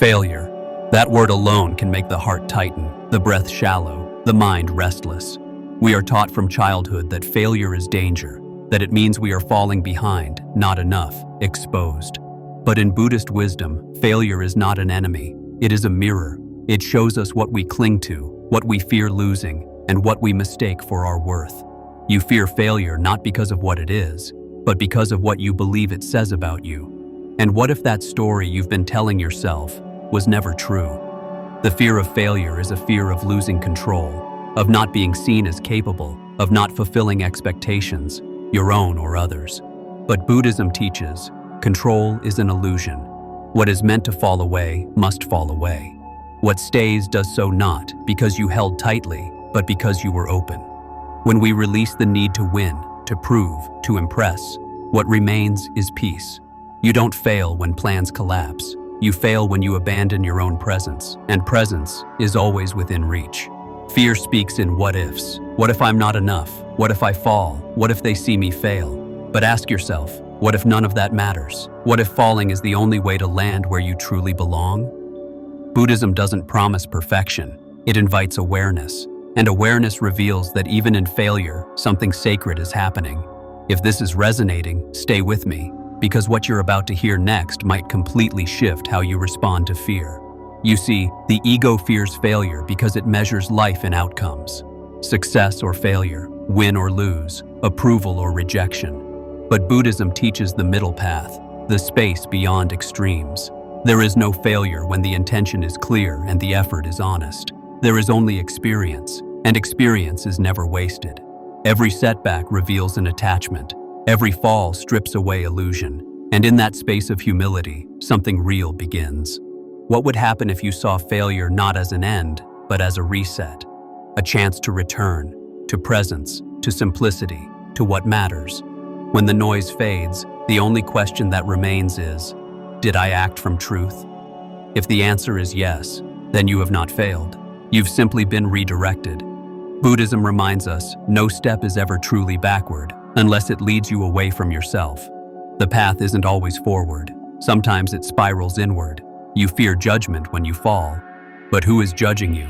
Failure. That word alone can make the heart tighten, the breath shallow, the mind restless. We are taught from childhood that failure is danger, that it means we are falling behind, not enough, exposed. But in Buddhist wisdom, failure is not an enemy. It is a mirror. It shows us what we cling to, what we fear losing, and what we mistake for our worth. You fear failure not because of what it is, but because of what you believe it says about you. And what if that story you've been telling yourself was never true? The fear of failure is a fear of losing control, of not being seen as capable, of not fulfilling expectations, your own or others. But Buddhism teaches, control is an illusion. What is meant to fall away must fall away. What stays does so not because you held tightly, but because you were open. When we release the need to win, to prove, to impress, what remains is peace. You don't fail when plans collapse. You fail when you abandon your own presence, and presence is always within reach. Fear speaks in what ifs. What if I'm not enough? What if I fall? What if they see me fail? But ask yourself, what if none of that matters? What if falling is the only way to land where you truly belong? Buddhism doesn't promise perfection. It invites awareness. And awareness reveals that even in failure, something sacred is happening. If this is resonating, stay with me, because what you're about to hear next might completely shift how you respond to fear. You see, the ego fears failure because it measures life in outcomes. Success or failure, win or lose, approval or rejection. But Buddhism teaches the middle path, the space beyond extremes. There is no failure when the intention is clear and the effort is honest. There is only experience, and experience is never wasted. Every setback reveals an attachment. Every fall strips away illusion. And in that space of humility, something real begins. What would happen if you saw failure not as an end, but as a reset? A chance to return, to presence, to simplicity, to what matters. When the noise fades, the only question that remains is, did I act from truth? If the answer is yes, then you have not failed. You've simply been redirected. Buddhism reminds us, no step is ever truly backward, unless it leads you away from yourself. The path isn't always forward. Sometimes it spirals inward. You fear judgment when you fall. But who is judging you?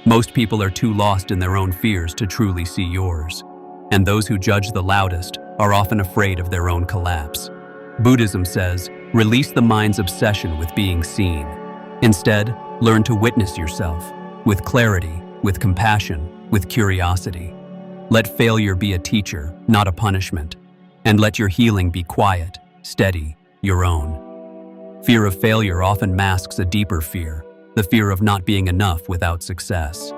Most people are too lost in their own fears to truly see yours. And those who judge the loudest are often afraid of their own collapse. Buddhism says, release the mind's obsession with being seen. Instead, learn to witness yourself, with clarity, with compassion, with curiosity. Let failure be a teacher, not a punishment. And let your healing be quiet, steady, your own. Fear of failure often masks a deeper fear, the fear of not being enough without success.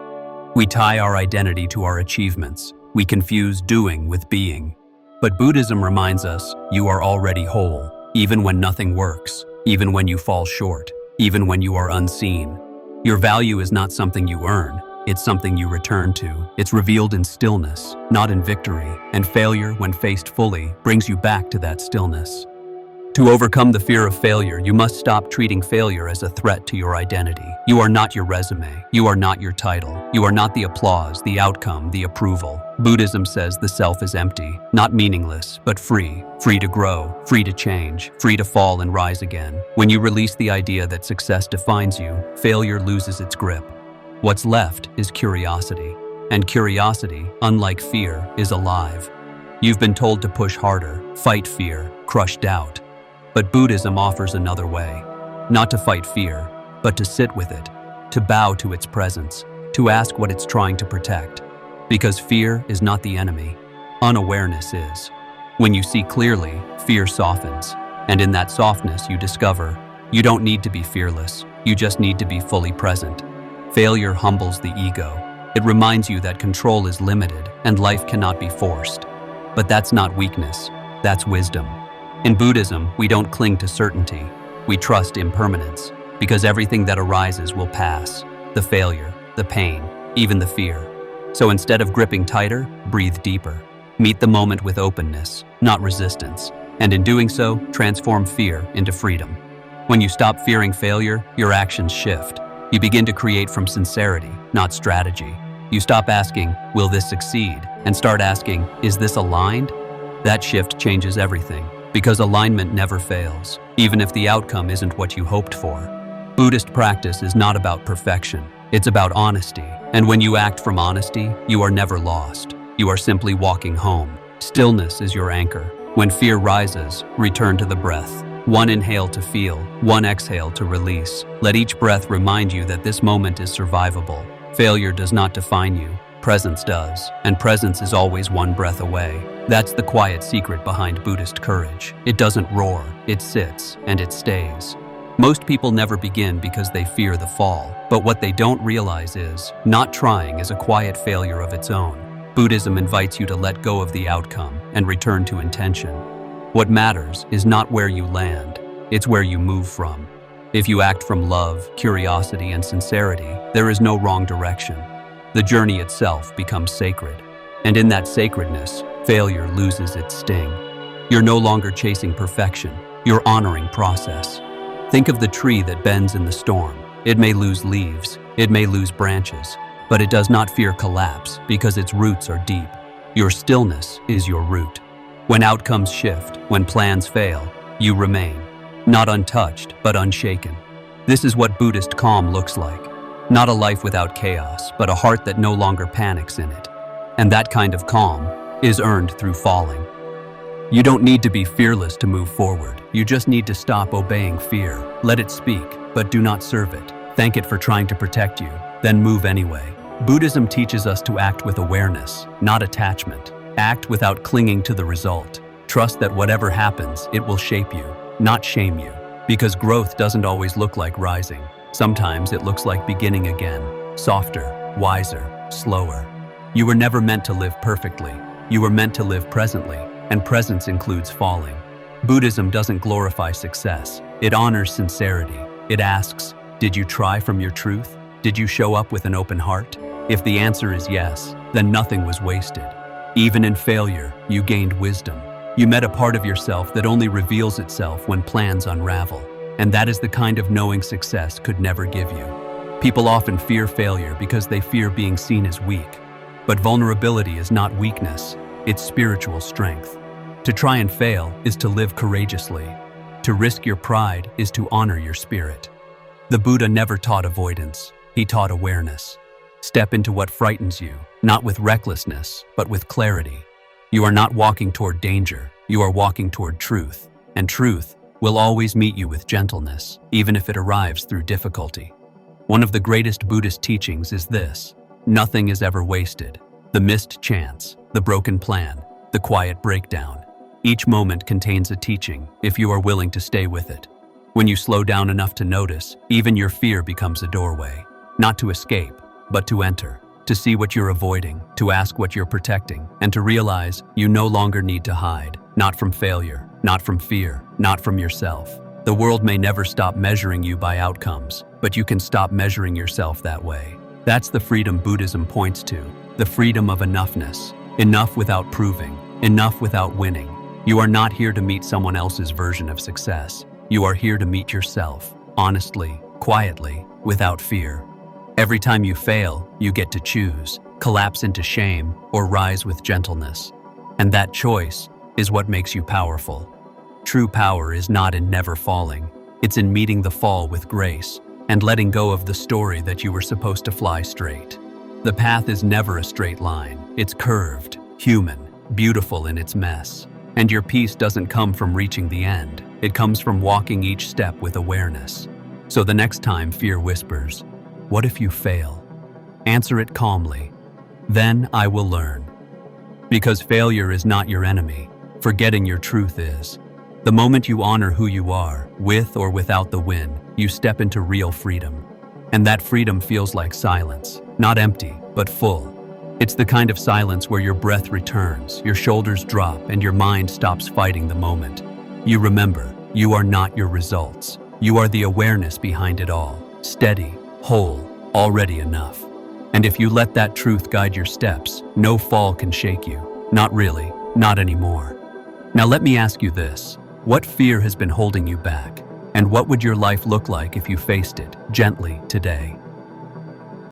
We tie our identity to our achievements. We confuse doing with being. But Buddhism reminds us, you are already whole, even when nothing works, even when you fall short, even when you are unseen. Your value is not something you earn, it's something you return to. It's revealed in stillness, not in victory, and failure, when faced fully, brings you back to that stillness. To overcome the fear of failure, you must stop treating failure as a threat to your identity. You are not your resume. You are not your title. You are not the applause, the outcome, the approval. Buddhism says the self is empty, not meaningless, but free. Free to grow, free to change, free to fall and rise again. When you release the idea that success defines you, failure loses its grip. What's left is curiosity. And curiosity, unlike fear, is alive. You've been told to push harder, fight fear, crush doubt. But Buddhism offers another way, not to fight fear, but to sit with it, to bow to its presence, to ask what it's trying to protect. Because fear is not the enemy, unawareness is. When you see clearly, fear softens, and in that softness you discover, you don't need to be fearless, you just need to be fully present. Failure humbles the ego. It reminds you that control is limited and life cannot be forced. But that's not weakness, that's wisdom. In Buddhism, we don't cling to certainty. We trust impermanence, because everything that arises will pass. The failure, the pain, even the fear. So instead of gripping tighter, breathe deeper. Meet the moment with openness, not resistance. And in doing so, transform fear into freedom. When you stop fearing failure, your actions shift. You begin to create from sincerity, not strategy. You stop asking, will this succeed? And start asking, is this aligned? That shift changes everything. Because alignment never fails, even if the outcome isn't what you hoped for. Buddhist practice is not about perfection. It's about honesty. And when you act from honesty, you are never lost. You are simply walking home. Stillness is your anchor. When fear rises, return to the breath. One inhale to feel, one exhale to release. Let each breath remind you that this moment is survivable. Failure does not define you. Presence does, and presence is always one breath away. That's the quiet secret behind Buddhist courage. It doesn't roar, it sits, and it stays. Most people never begin because they fear the fall, but what they don't realize is, not trying is a quiet failure of its own. Buddhism invites you to let go of the outcome and return to intention. What matters is not where you land, it's where you move from. If you act from love, curiosity, and sincerity, there is no wrong direction. The journey itself becomes sacred, and in that sacredness, failure loses its sting. You're no longer chasing perfection, you're honoring process. Think of the tree that bends in the storm. It may lose leaves, it may lose branches, but it does not fear collapse because its roots are deep. Your stillness is your root. When outcomes shift, when plans fail, you remain, not untouched, but unshaken. This is what Buddhist calm looks like. Not a life without chaos, but a heart that no longer panics in it. And that kind of calm is earned through falling. You don't need to be fearless to move forward. You just need to stop obeying fear. Let it speak, but do not serve it. Thank it for trying to protect you, then move anyway. Buddhism teaches us to act with awareness, not attachment. Act without clinging to the result. Trust that whatever happens, it will shape you, not shame you. Because growth doesn't always look like rising. Sometimes it looks like beginning again, softer, wiser, slower. You were never meant to live perfectly. You were meant to live presently, and presence includes falling. Buddhism doesn't glorify success. It honors sincerity. It asks, did you try from your truth? Did you show up with an open heart? If the answer is yes, then nothing was wasted. Even in failure, you gained wisdom. You met a part of yourself that only reveals itself when plans unravel. And that is the kind of knowing success could never give you. People often fear failure because they fear being seen as weak. But vulnerability is not weakness, it's spiritual strength. To try and fail is to live courageously. To risk your pride is to honor your spirit. The Buddha never taught avoidance, he taught awareness. Step into what frightens you, not with recklessness, but with clarity. You are not walking toward danger, you are walking toward truth. And truth will always meet you with gentleness, even if it arrives through difficulty. One of the greatest Buddhist teachings is this: nothing is ever wasted. The missed chance, the broken plan, the quiet breakdown. Each moment contains a teaching, if you are willing to stay with it. When you slow down enough to notice, even your fear becomes a doorway. Not to escape, but to enter. To see what you're avoiding, to ask what you're protecting, and to realize you no longer need to hide. Not from failure, not from fear, not from yourself. The world may never stop measuring you by outcomes, but you can stop measuring yourself that way. That's the freedom Buddhism points to, the freedom of enoughness. Enough without proving, enough without winning. You are not here to meet someone else's version of success. You are here to meet yourself, honestly, quietly, without fear. Every time you fail, you get to choose, collapse into shame, or rise with gentleness. And that choice is what makes you powerful. True power is not in never falling. It's in meeting the fall with grace and letting go of the story that you were supposed to fly straight. The path is never a straight line. It's curved, human, beautiful in its mess. And your peace doesn't come from reaching the end. It comes from walking each step with awareness. So the next time fear whispers, "What if you fail?" Answer it calmly. "Then I will learn." Because failure is not your enemy. Forgetting your truth is. The moment you honor who you are, with or without the win, you step into real freedom. And that freedom feels like silence, not empty, but full. It's the kind of silence where your breath returns, your shoulders drop, and your mind stops fighting the moment. You remember, you are not your results. You are the awareness behind it all, steady, whole, already enough. And if you let that truth guide your steps, no fall can shake you. Not really, not anymore. Now let me ask you this. What fear has been holding you back? And what would your life look like if you faced it gently today?